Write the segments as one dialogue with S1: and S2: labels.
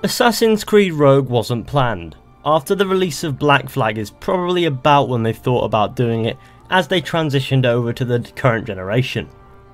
S1: Assassin's Creed Rogue wasn't planned. After the release of Black Flag is probably about when they thought about doing it, as they transitioned over to the current generation.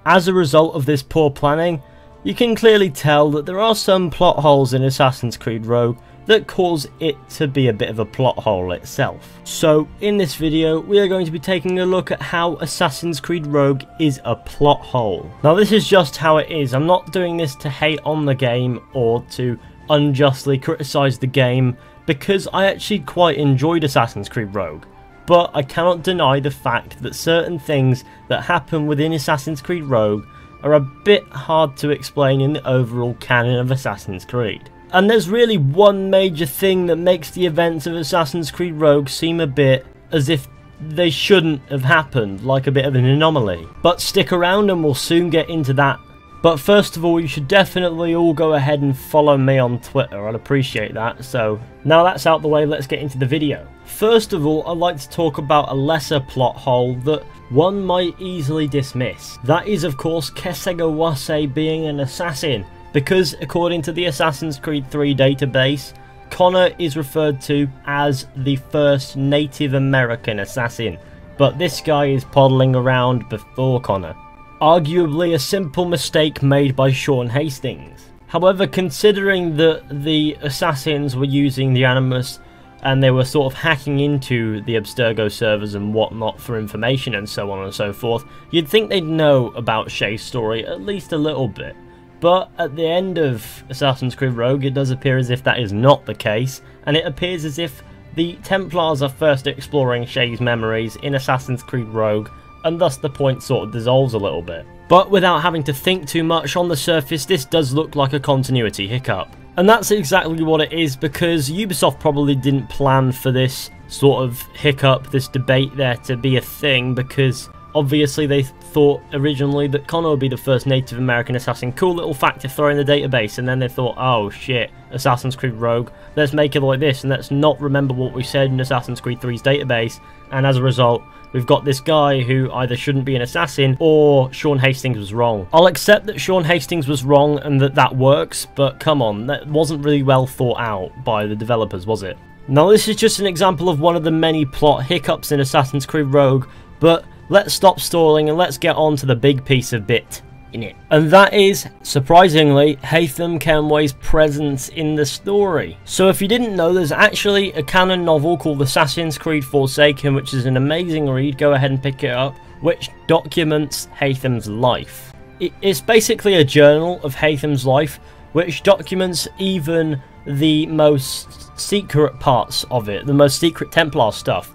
S1: As a result of this poor planning, you can clearly tell that there are some plot holes in Assassin's Creed Rogue that cause it to be a bit of a plot hole itself. So in this video we are going to be taking a look at how Assassin's Creed Rogue is a plot hole. Now this is just how it is. I'm not doing this to hate on the game or to unjustly criticise the game, because I actually quite enjoyed Assassin's Creed Rogue. But I cannot deny the fact that certain things that happen within Assassin's Creed Rogue are a bit hard to explain in the overall canon of Assassin's Creed. And there's really one major thing that makes the events of Assassin's Creed Rogue seem a bit as if they shouldn't have happened, like a bit of an anomaly. But stick around and we'll soon get into that. But first of all, you should definitely all go ahead and follow me on Twitter, I'd appreciate that. So now that's out the way, let's get into the video. First of all, I'd like to talk about a lesser plot hole that one might easily dismiss. That is of course Kesegawase being an assassin, because according to the Assassin's Creed 3 database, Connor is referred to as the first Native American assassin, but this guy is poddling around before Connor. Arguably a simple mistake made by Sean Hastings. However, considering that the assassins were using the Animus and they were sort of hacking into the Abstergo servers and whatnot for information and so on and so forth, you'd think they'd know about Shay's story at least a little bit. But at the end of Assassin's Creed Rogue, it does appear as if that is not the case, and it appears as if the Templars are first exploring Shay's memories in Assassin's Creed Rogue, and thus the point sort of dissolves a little bit. But without having to think too much, on the surface this does look like a continuity hiccup. And that's exactly what it is, because Ubisoft probably didn't plan for this sort of hiccup, this debate there to be a thing, because obviously they thought originally that Connor would be the first Native American assassin. Cool little fact to throw in the database, and then they thought, oh shit, Assassin's Creed Rogue, let's make it like this and let's not remember what we said in Assassin's Creed 3's database, and as a result we've got this guy who either shouldn't be an assassin or Sean Hastings was wrong. I'll accept that Sean Hastings was wrong and that works, but come on, that wasn't really well thought out by the developers, was it? Now this is just an example of one of the many plot hiccups in Assassin's Creed Rogue, but let's stop stalling and let's get on to the big piece of bit in it. And that is, surprisingly, Haytham Kenway's presence in the story. So if you didn't know, there's actually a canon novel called Assassin's Creed Forsaken, which is an amazing read, go ahead and pick it up, which documents Haytham's life. It's basically a journal of Haytham's life, which documents even the most secret parts of it, the most secret Templar stuff.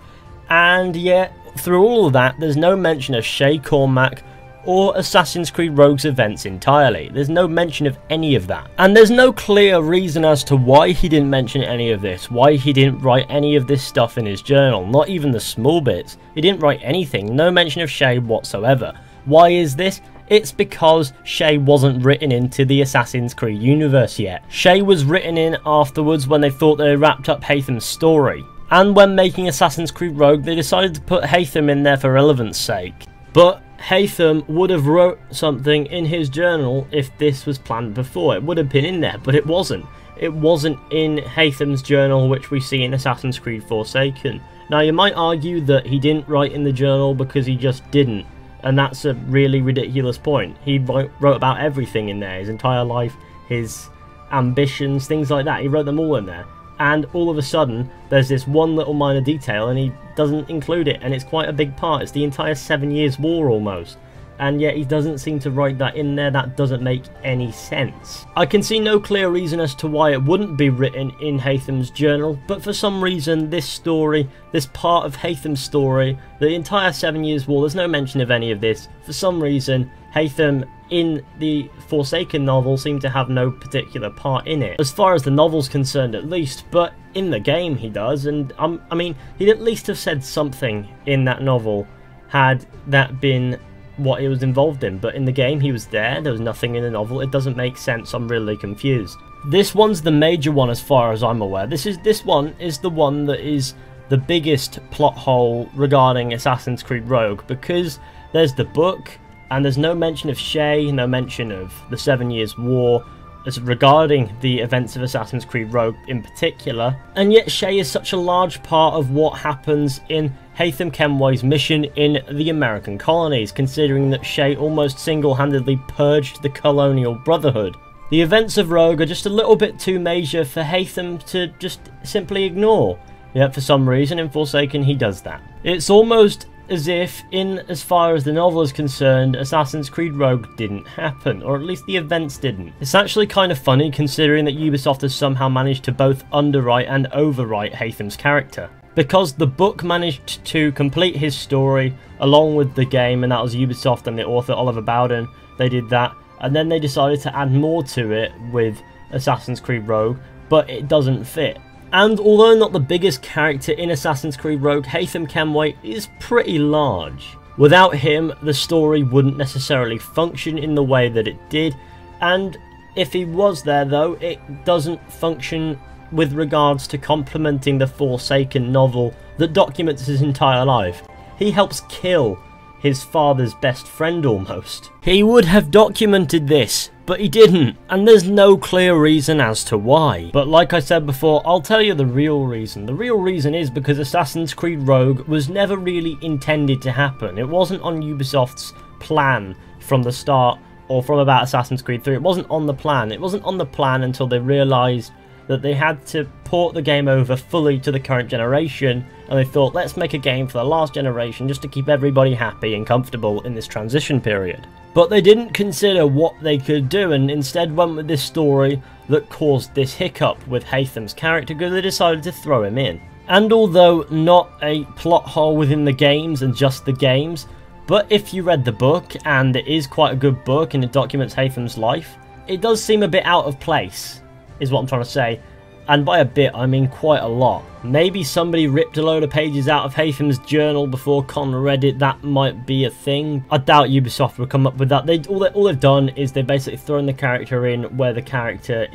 S1: And yet, through all of that, there's no mention of Shay Cormac or Assassin's Creed Rogue's events entirely. There's no mention of any of that. And there's no clear reason as to why he didn't mention any of this, why he didn't write any of this stuff in his journal, not even the small bits. He didn't write anything, no mention of Shay whatsoever. Why is this? It's because Shay wasn't written into the Assassin's Creed universe yet. Shay was written in afterwards when they thought they wrapped up Haytham's story. And when making Assassin's Creed Rogue, they decided to put Haytham in there for relevance sake. But Haytham would have wrote something in his journal if this was planned before. It would have been in there, but it wasn't. It wasn't in Haytham's journal, which we see in Assassin's Creed Forsaken. Now, you might argue that he didn't write in the journal because he just didn't. And that's a really ridiculous point. He wrote about everything in there, his entire life, his ambitions, things like that. He wrote them all in there. And all of a sudden, there's this one little minor detail and he doesn't include it, and it's quite a big part. It's the entire 7 Years' War almost. And yet he doesn't seem to write that in there. That doesn't make any sense. I can see no clear reason as to why it wouldn't be written in Haytham's journal, but for some reason this story, this part of Haytham's story, the entire 7 Years' War, there's no mention of any of this. For some reason, Haytham in the Forsaken novel seemed to have no particular part in it, as far as the novel's concerned at least, but in the game he does, and I mean, he'd at least have said something in that novel had that been what he was involved in, but in the game he was there was nothing in the novel. It doesn't make sense. I'm really confused. This one's the major one as far as I'm aware. This one is the one that is the biggest plot hole regarding Assassin's Creed Rogue, because there's the book and there's no mention of Shay, no mention of the 7 Years' War, as regarding the events of Assassin's Creed Rogue in particular, and yet Shay is such a large part of what happens in Haytham Kenway's mission in the American colonies, considering that Shay almost single-handedly purged the colonial brotherhood. The events of Rogue are just a little bit too major for Haytham to just simply ignore, yet for some reason in Forsaken he does that. It's almost as if, in as far as the novel is concerned, Assassin's Creed Rogue didn't happen, or at least the events didn't. It's actually kind of funny considering that Ubisoft has somehow managed to both underwrite and overwrite Haytham's character. Because the book managed to complete his story along with the game, and that was Ubisoft and the author Oliver Bowden, they did that, and then they decided to add more to it with Assassin's Creed Rogue, but it doesn't fit. And although not the biggest character in Assassin's Creed Rogue, Haytham Kenway is pretty large. Without him, the story wouldn't necessarily function in the way that it did, and if he was there though, it doesn't function with regards to complementing the Forsaken novel that documents his entire life. He helps kill his father's best friend almost. He would have documented this, but he didn't, and there's no clear reason as to why. But like I said before, I'll tell you the real reason. The real reason is because Assassin's Creed Rogue was never really intended to happen. It wasn't on Ubisoft's plan from the start, or from about Assassin's Creed 3. It wasn't on the plan. It wasn't on the plan until they realised that they had to port the game over fully to the current generation, and they thought, let's make a game for the last generation just to keep everybody happy and comfortable in this transition period. But they didn't consider what they could do, and instead went with this story that caused this hiccup with Haytham's character because they decided to throw him in. And although not a plot hole within the games and just the games, but if you read the book, and it is quite a good book and it documents Haytham's life, it does seem a bit out of place, is what I'm trying to say. And by a bit, I mean quite a lot. Maybe somebody ripped a load of pages out of Haytham's journal before Con read it. That might be a thing. I doubt Ubisoft would come up with that. All they've done is they've basically thrown the character in where the character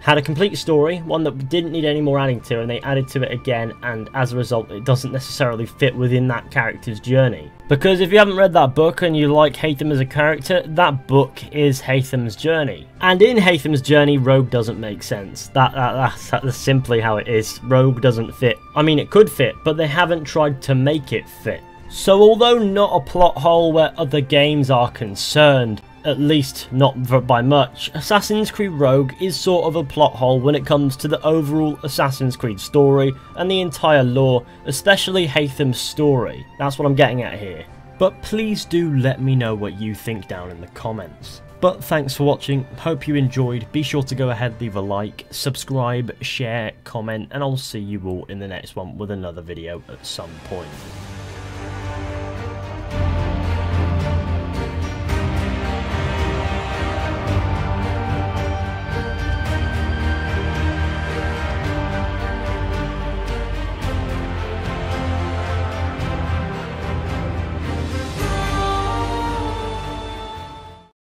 S1: had a complete story, one that didn't need any more adding to, and they added to it again, and as a result, it doesn't necessarily fit within that character's journey. Because if you haven't read that book and you like Haytham as a character, that book is Haytham's journey. And in Haytham's journey, Rogue doesn't make sense. That's simply how it is. Rogue doesn't fit. I mean, it could fit, but they haven't tried to make it fit. So although not a plot hole where other games are concerned, at least not by much, Assassin's Creed Rogue is sort of a plot hole when it comes to the overall Assassin's Creed story and the entire lore, especially Haytham's story. That's what I'm getting at here. But please do let me know what you think down in the comments. But thanks for watching, hope you enjoyed. Be sure to go ahead, leave a like, subscribe, share, comment, and I'll see you all in the next one with another video at some point.